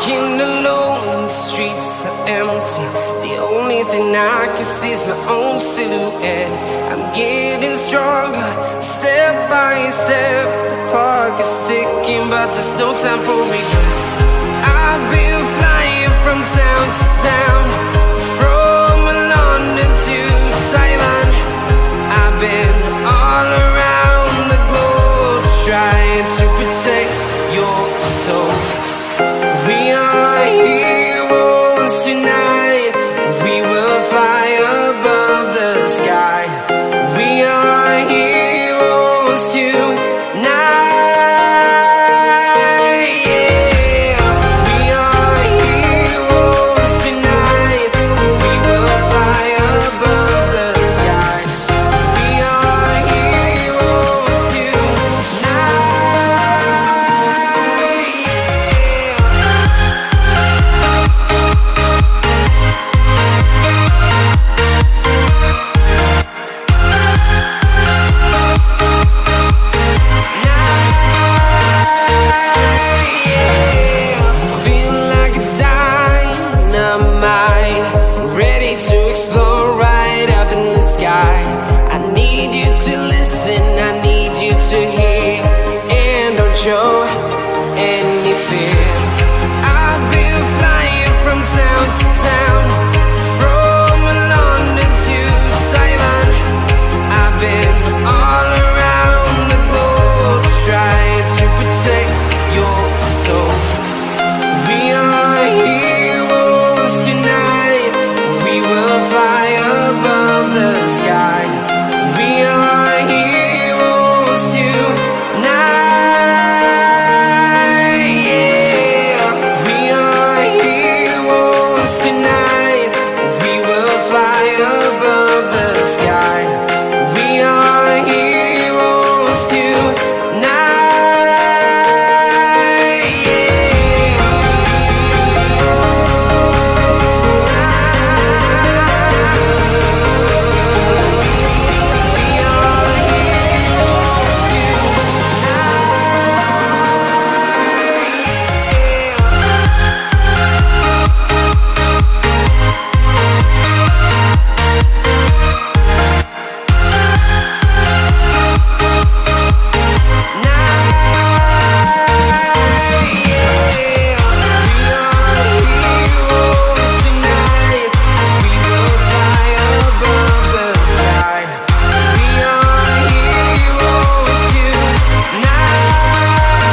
Walking alone, the streets are empty. The only thing I can see is my own silhouette. I'm getting stronger, step by step. The clock is ticking, but there's no time for regrets. I've been flying from town to town, from London to Taiwan. I've been all around the globe, trying to protect your soul. We are heroes tonight. We will fly above the sky. We are heroes tonight. Yeah. We are heroes tonight. We will fly above the sky. We are heroes tonight. Ready to explore right up in the sky. I need you to listen